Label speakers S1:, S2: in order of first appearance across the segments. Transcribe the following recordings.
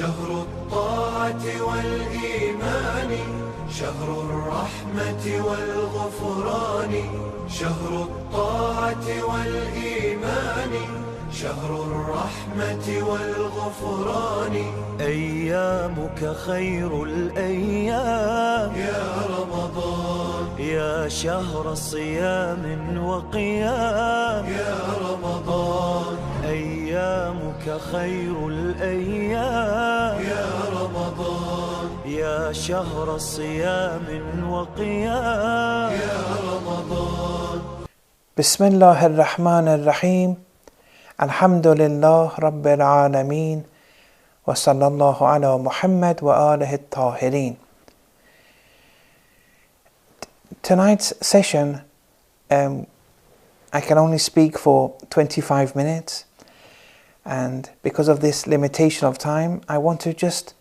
S1: شهر الطاعة والإيمان شهر الرحمة والغفران شهر الطاعة والإيمان شهر الرحمة والغفران
S2: أيامك خير الأيام
S1: يا رمضان
S2: يا شهر صيام وقيام
S1: يا رمضان
S2: أيامك خير الأيام
S1: يا رمضان
S2: يا شهر صيام وقيام
S1: يا رمضان.
S3: بسم الله الرحمن الرحيم. الحمد لله رب العالمين وصلى الله على محمد وآله الطاهرين. Tonight's session, I can only speak for 25 minutes, and because of this limitation of time, I want to just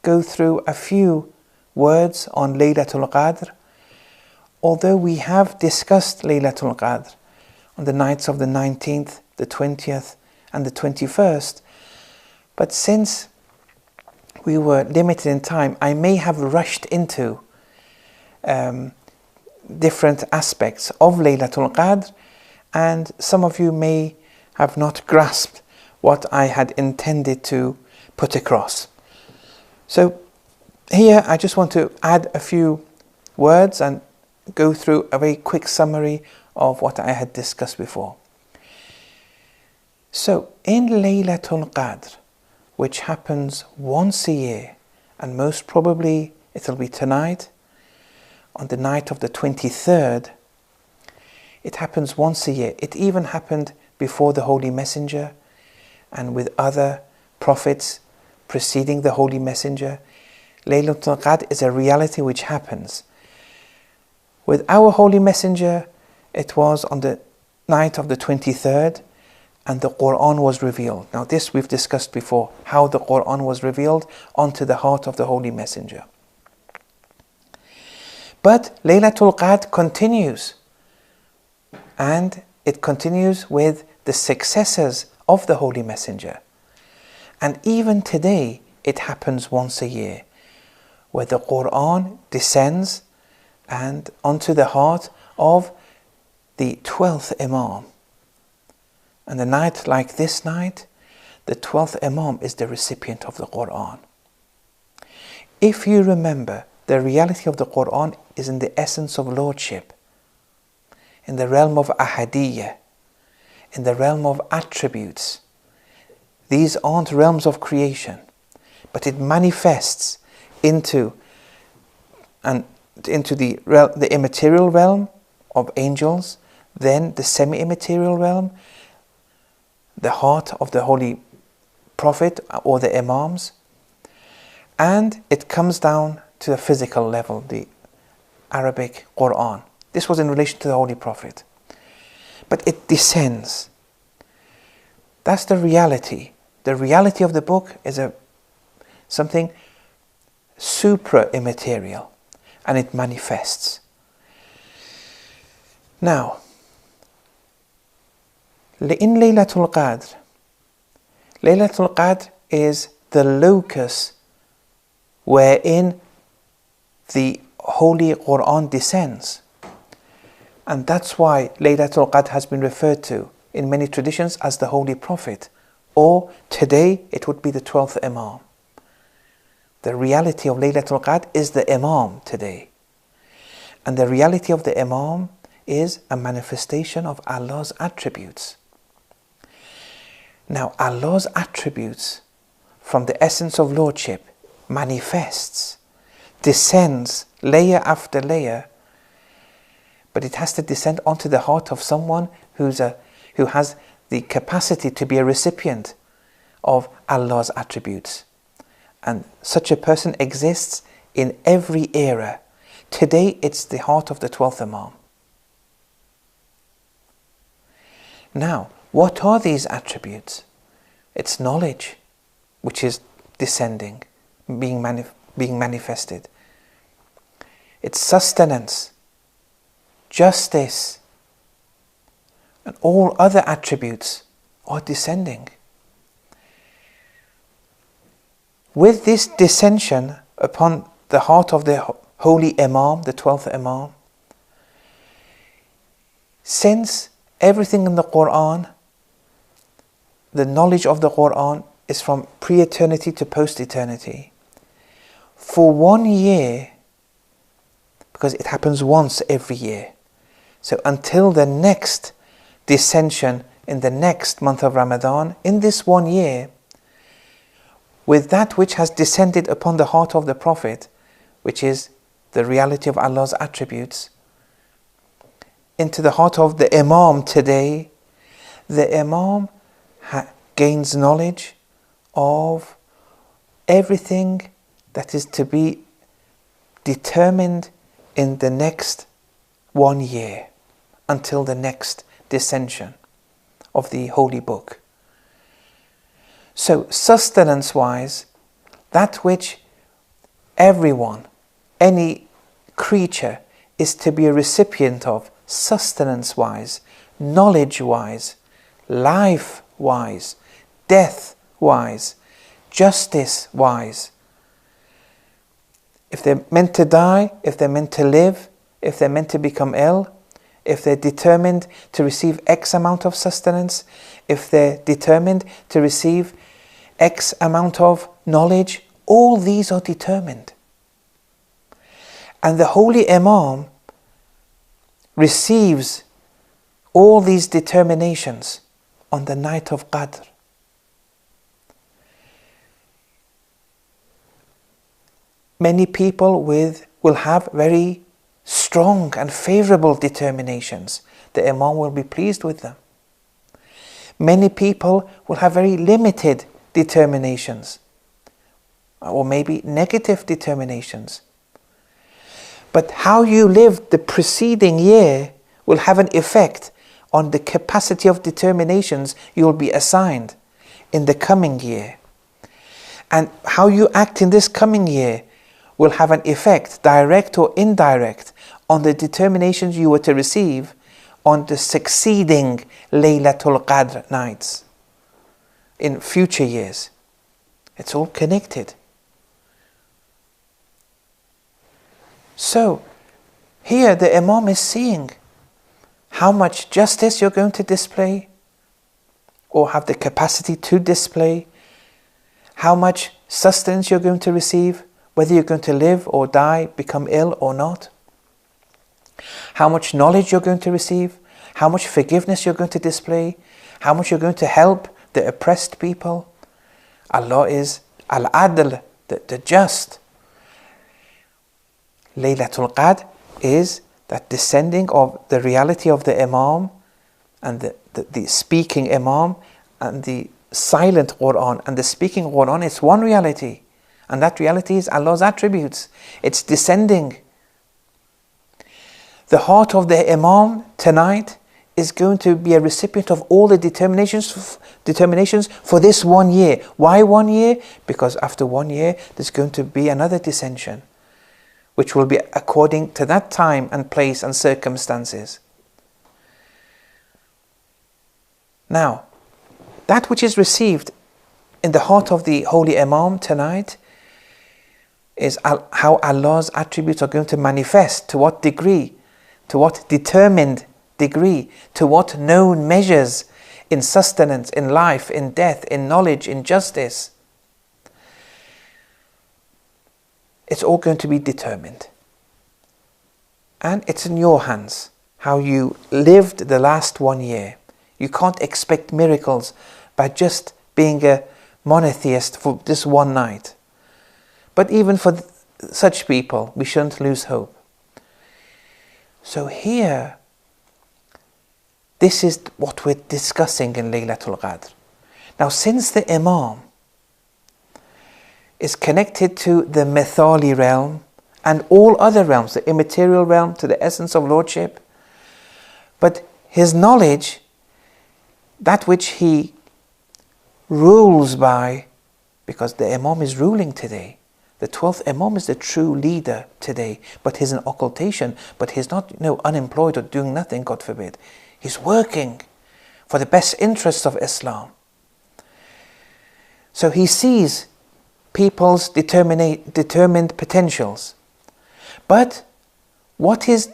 S3: go through a few words on Laylatul Qadr. Although we have discussed Laylatul Qadr on the nights of the 19th, the 20th and the 21st, but since we were limited in time, I may have rushed into different aspects of Laylatul Qadr, and some of you may have not grasped what I had intended to put across. So here I just want to add a few words and go through a very quick summary of what I had discussed before. So in Laylatul Qadr, which happens once a year, and most probably it'll be tonight, on the night of the 23rd, it happens once a year. It even happened before the Holy Messenger and with other prophets preceding the Holy Messenger. Laylatul Qadr is a reality which happens. With our Holy Messenger, it was on the night of the 23rd, and the Quran was revealed. Now this we've discussed before, how the Quran was revealed onto the heart of the Holy Messenger. But Laylatul Qadr continues, and it continues with the successors of the Holy Messenger. And even today, it happens once a year, where the Quran descends and onto the heart of the 12th Imam. And a night like this night, the 12th Imam is the recipient of the Quran. If you remember, the reality of the Quran is in the essence of lordship, in the realm of ahadiyya, in the realm of attributes. These aren't realms of creation, but it manifests into the immaterial realm of angels, then the semi-immaterial realm, the heart of the Holy Prophet or the Imams, and it comes down to the physical level, the Arabic Quran. This was in relation to the Holy Prophet. But it descends. That's the reality. The reality of the book is something supra-immaterial, and it manifests. Now, in Laylatul Qadr is the locus wherein the Holy Quran descends. And that's why Laylatul Qadr has been referred to in many traditions as the Holy Prophet, or today it would be the 12th Imam. The reality of Laylatul Qadr is the Imam today. And the reality of the Imam is a manifestation of Allah's attributes. Now, Allah's attributes from the essence of lordship manifests, descends layer after layer, but it has to descend onto the heart of someone who has the capacity to be a recipient of Allah's attributes. And such a person exists in every era. Today it's the heart of the 12th Imam. Now, what are these attributes? It's knowledge, which is descending, being manifested. It's sustenance, justice, and all other attributes are descending. with this dissension upon the heart of the holy Imam, the 12th Imam, since everything in the Quran, the knowledge of the Quran is from pre-eternity to post-eternity, for 1 year, because it happens once every year, so until the next dissension in the next month of Ramadan, in this 1 year, with that which has descended upon the heart of the Prophet, which is the reality of Allah's attributes, into the heart of the Imam today, the Imam gains knowledge of everything that is to be determined in the next 1 year, until the next dissension of the Holy Book. So sustenance-wise, that which everyone, any creature, is to be a recipient of, sustenance-wise, knowledge-wise, life-wise, death-wise, justice-wise. If they're meant to die, if they're meant to live, if they're meant to become ill, if they're determined to receive X amount of sustenance, if they're determined to receive X amount of knowledge, all these are determined. And the Holy Imam receives all these determinations on the night of Qadr. Many people will have very strong and favorable determinations. The Imam will be pleased with them. Many people will have very limited determinations, or maybe negative determinations. But how you lived the preceding year will have an effect on the capacity of determinations you will be assigned in the coming year. And how you act in this coming year will have an effect, direct or indirect, on the determinations you were to receive on the succeeding Laylatul Qadr nights in future years. It's all connected. So, here the Imam is seeing how much justice you're going to display, or have the capacity to display, how much sustenance you're going to receive, whether you're going to live or die, become ill or not, how much knowledge you're going to receive, how much forgiveness you're going to display, how much you're going to help the oppressed people. Allah is Al-Adl, the just. Laylatul Qadr is that descending of the reality of the Imam and the speaking Imam and the silent Quran and the speaking Quran. It's one reality, and that reality is Allah's attributes. It's descending. The heart of the Imam tonight is going to be a recipient of all the determinations for this 1 year. Why 1 year? Because after 1 year there's going to be another dissension, which will be according to that time and place and circumstances. Now, that which is received in the heart of the Holy Imam tonight is how Allah's attributes are going to manifest, to what degree, to what determined degree, to what known measures in sustenance, in life, in death, in knowledge, in justice. It's all going to be determined. And it's in your hands, how you lived the last 1 year. You can't expect miracles by just being a monotheist for this one night. But even for such people, we shouldn't lose hope. So here, this is what we're discussing in Laylatul Qadr. Now, since the Imam is connected to the Mithali realm and all other realms, the immaterial realm, to the essence of Lordship, but his knowledge, that which he rules by, because the Imam is ruling today. The 12th Imam is the true leader today, but he's an occultation, but he's not unemployed or doing nothing, God forbid. He's working for the best interests of Islam. So he sees people's determined potentials. But what is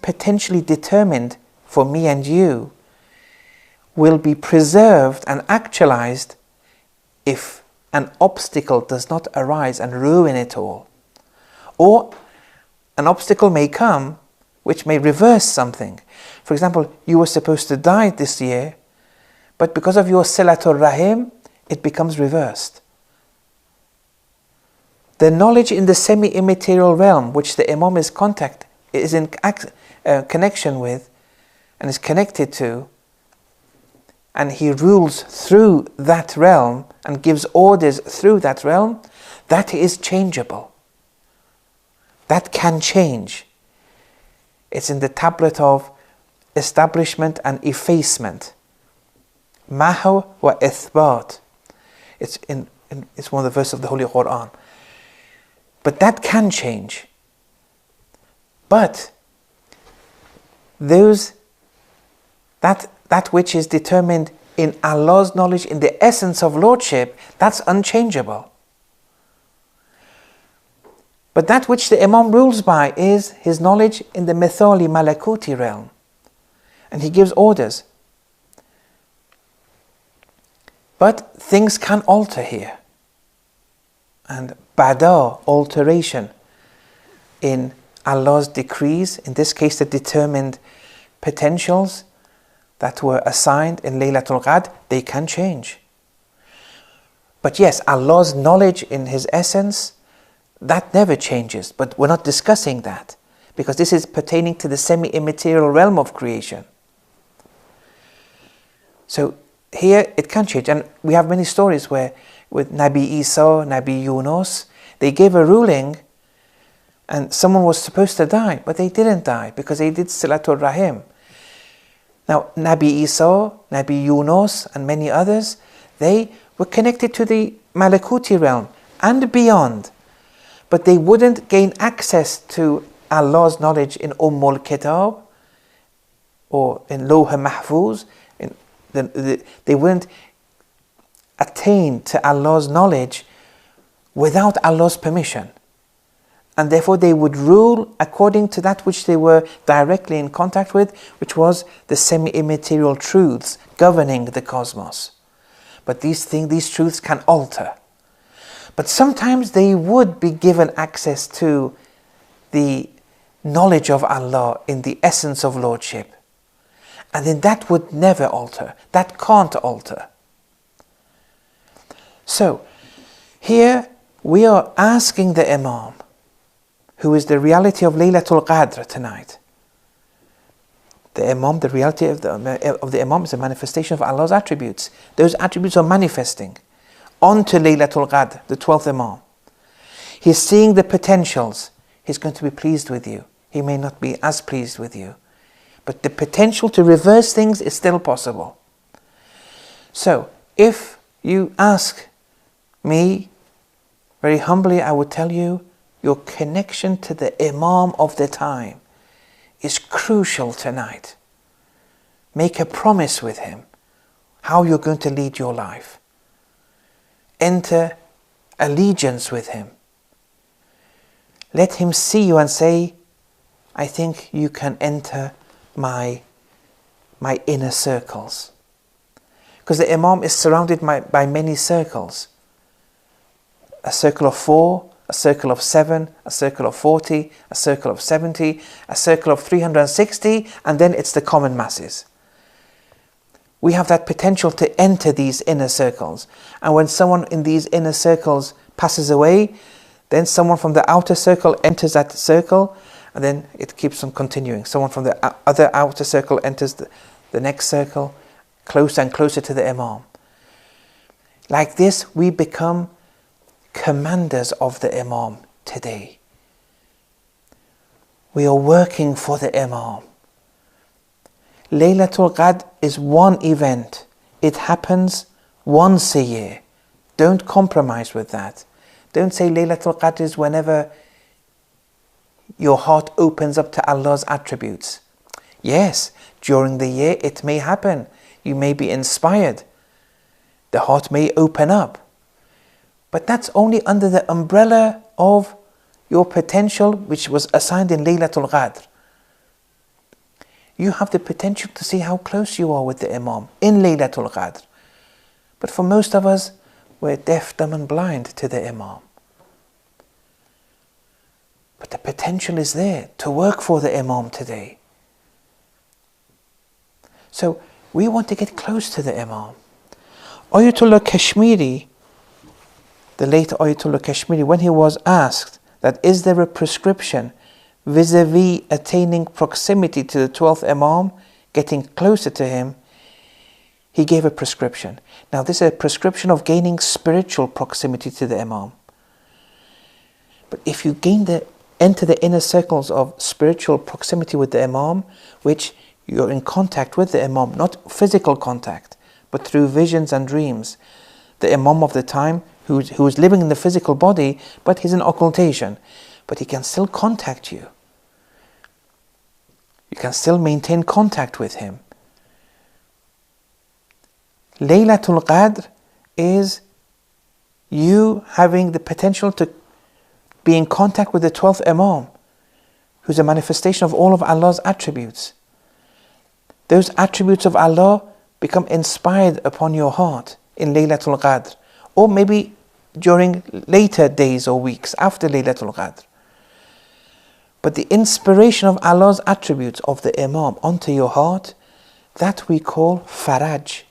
S3: potentially determined for me and you will be preserved and actualized if an obstacle does not arise and ruin it all. Or an obstacle may come which may reverse something. For example, you were supposed to die this year, but because of your Silatul Rahim, it becomes reversed. The knowledge in the semi-immaterial realm, which the Imam is in connection with and is connected to, and he rules through that realm and gives orders through that realm, that is changeable. That can change. It's in the tablet of establishment and effacement. Mahu wa ithbat. It's one of the verses of the Holy Quran. But that can change. But that which is determined in Allah's knowledge, in the essence of Lordship, that's unchangeable. But that which the Imam rules by is his knowledge in the Mithali Malakuti realm. And he gives orders. But things can alter here. And bada, alteration in Allah's decrees, in this case the determined potentials that were assigned in Laylatul Qadr, they can change. But yes, Allah's knowledge in His essence, that never changes. But we're not discussing that, because this is pertaining to the semi-immaterial realm of creation. So here it can change. And we have many stories where with Nabi Isa, Nabi Yunus, they gave a ruling and someone was supposed to die, but they didn't die because they did Silatul Rahim. Now, Nabi Isa, Nabi Yunus and many others, they were connected to the Malakuti realm and beyond, but they wouldn't gain access to Allah's knowledge in Ummul Kitab or in Lawh Mahfuz. They wouldn't attain to Allah's knowledge without Allah's permission. And therefore they would rule according to that which they were directly in contact with, which was the semi-immaterial truths governing the cosmos. But these truths can alter. But sometimes they would be given access to the knowledge of Allah in the essence of Lordship. And then that would never alter. That can't alter. So, here we are asking the Imam, who is the reality of Laylatul Qadr tonight. The Imam, the reality of the Imam is a manifestation of Allah's attributes. Those attributes are manifesting onto Laylatul Qadr, the 12th Imam. He's seeing the potentials. He's going to be pleased with you. He may not be as pleased with you. But the potential to reverse things is still possible. So, if you ask me, very humbly I would tell you, your connection to the Imam of the time is crucial tonight. Make a promise with him how you're going to lead your life. Enter allegiance with him. Let him see you and say, I think you can enter my inner circles. Because the Imam is surrounded by many circles. A circle of 4, a circle of 7, a circle of 40, a circle of 70, a circle of 360, and then it's the common masses. We have that potential to enter these inner circles. And when someone in these inner circles passes away, then someone from the outer circle enters that circle, and then it keeps on continuing. Someone from the other outer circle enters the next circle, closer and closer to the Imam. Like this, we become commanders of the Imam today. We are working for the Imam. Laylatul Qadr is one event. It happens once a year. Don't compromise with that. Don't say Laylatul Qadr is whenever your heart opens up to Allah's attributes. Yes, during the year it may happen. You may be inspired. The heart may open up. But that's only under the umbrella of your potential, which was assigned in Laylatul Qadr. You have the potential to see how close you are with the Imam in Laylatul Qadr. But for most of us, we're deaf, dumb and blind to the Imam. But the potential is there to work for the Imam today. So we want to get close to the Imam. Ayatollah Kashmiri, the late Ayatollah Kashmiri, when he was asked that is there a prescription vis-a-vis attaining proximity to the 12th Imam, getting closer to him, he gave a prescription. Now this is a prescription of gaining spiritual proximity to the Imam. But if you enter the inner circles of spiritual proximity with the Imam, which you're in contact with the Imam, not physical contact, but through visions and dreams. The Imam of the time, who is living in the physical body, but he's in occultation, but he can still contact you. You can still maintain contact with him. Laylatul Qadr is you having the potential to be in contact with the 12th Imam, who's a manifestation of all of Allah's attributes. Those attributes of Allah become inspired upon your heart in Laylatul Qadr, or maybe during later days or weeks after Laylatul Qadr. But the inspiration of Allah's attributes of the Imam onto your heart, that we call Faraj,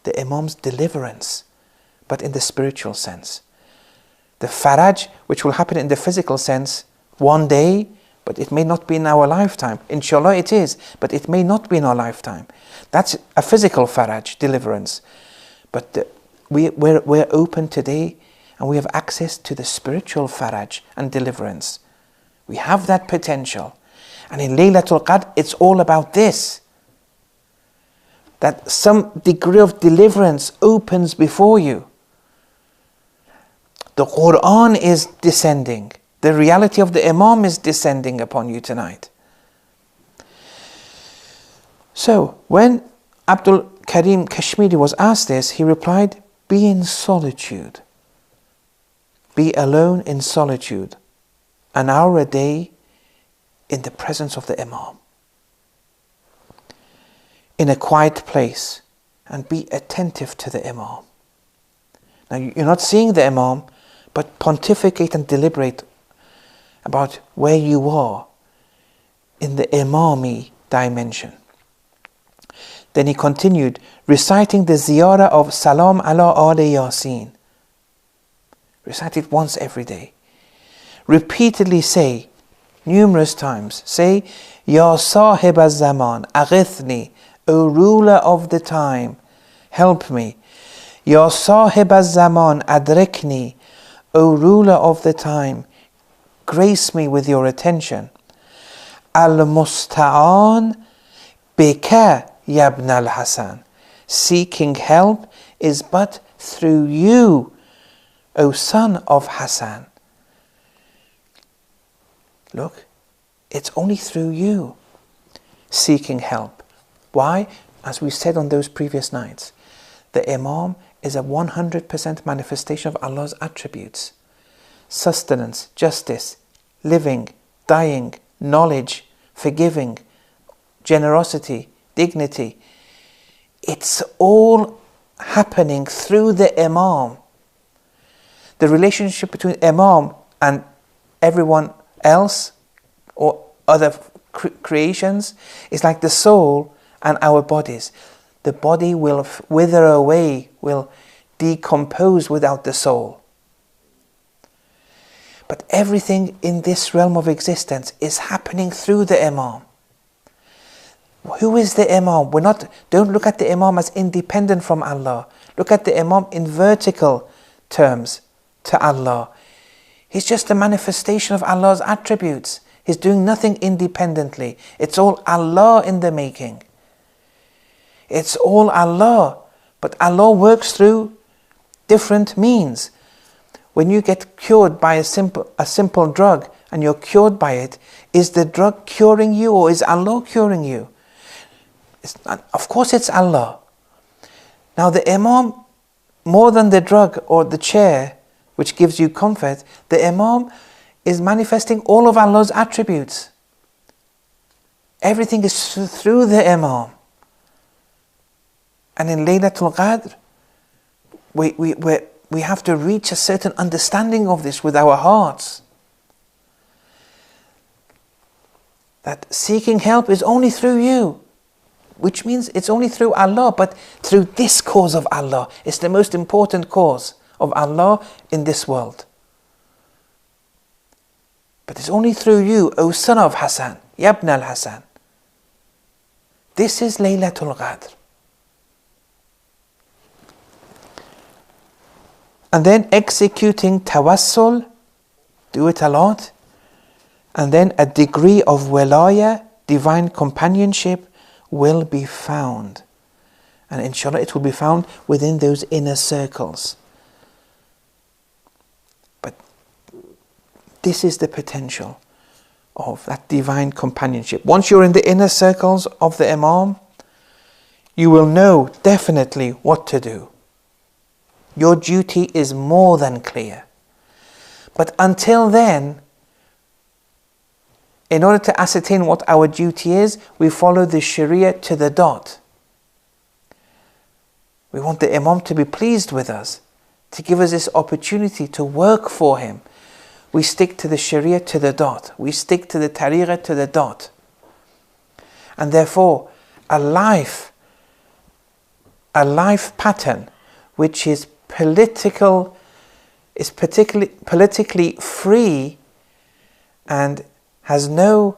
S3: the Imam's deliverance, but in the spiritual sense. The Faraj, which will happen in the physical sense one day, but it may not be in our lifetime. Inshallah it is, but it may not be in our lifetime. That's a physical Faraj, deliverance. But we're open today and we have access to the spiritual Faraj and deliverance. We have that potential. And in Laylatul Qadr, it's all about this. That some degree of deliverance opens before you. The Quran is descending. The reality of the Imam is descending upon you tonight. So, when Abdul Karim Kashmiri was asked this, he replied, be in solitude. Be alone in solitude. An hour a day in the presence of the Imam. In a quiet place. And be attentive to the Imam. Now, you're not seeing the Imam, but pontificate and deliberate about where you are in the Imami dimension. Then he continued, reciting the ziyarah of Salam ala Ali Yasin. Recite it once every day. Repeatedly say, numerous times, say, Ya Sahib al-Zaman, aghithni, O ruler of the time, help me. Ya Sahib al-Zaman, adrikni, O ruler of the time, grace me with your attention. Al-Musta'an bika yabn al-Hasan. Seeking help is but through you, O son of Hassan. Look, it's only through you seeking help. Why? As we said on those previous nights, the Imam is a 100% manifestation of Allah's attributes. Sustenance, justice, living, dying, knowledge, forgiving, generosity, dignity. It's all happening through the Imam. The relationship between Imam and everyone else or other creations is like the soul and our bodies. The body will wither away, will decompose without the soul. But everything in this realm of existence is happening through the Imam. Who is the Imam? Don't look at the Imam as independent from Allah. Look at the Imam in vertical terms to Allah. He's just a manifestation of Allah's attributes. He's doing nothing independently. It's all Allah in the making. It's all Allah. But Allah works through different means. When you get cured by a simple drug and you're cured by it, is the drug curing you or is Allah curing you? Of course it's Allah. Now the Imam more than the drug or the chair which gives you comfort, the Imam is manifesting all of Allah's attributes. Everything is through the Imam. And in Laylatul Qadr, we have to reach a certain understanding of this with our hearts. That seeking help is only through you, which means it's only through Allah, but through this cause of Allah. It's the most important cause of Allah in this world. But it's only through you, O son of Hassan, Yabn al-Hassan. This is Laylatul Qadr. And then executing tawassul, do it a lot. And then a degree of wilaya, divine companionship, will be found. And inshallah it will be found within those inner circles. But this is the potential of that divine companionship. Once you're in the inner circles of the Imam, you will know definitely what to do. Your duty is more than clear. But until then, in order to ascertain what our duty is, we follow the Sharia to the dot. We want the Imam to be pleased with us, to give us this opportunity to work for him. We stick to the Sharia to the dot. We stick to the Tariqah to the dot. And therefore, a life pattern which is particularly politically free and has no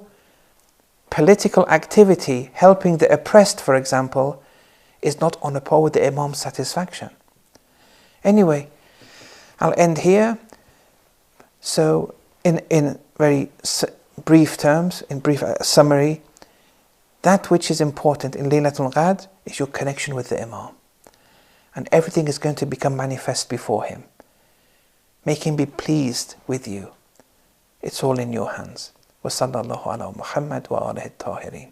S3: political activity helping the oppressed, for example, is not on a par with the Imam's satisfaction. Anyway, I'll end here. So, in very brief terms, in brief summary, that which is important in Laylatul Qadr is your connection with the Imam. And everything is going to become manifest before him. Make him be pleased with you. It's all in your hands. وصلى الله على محمد وآله الطاهرين.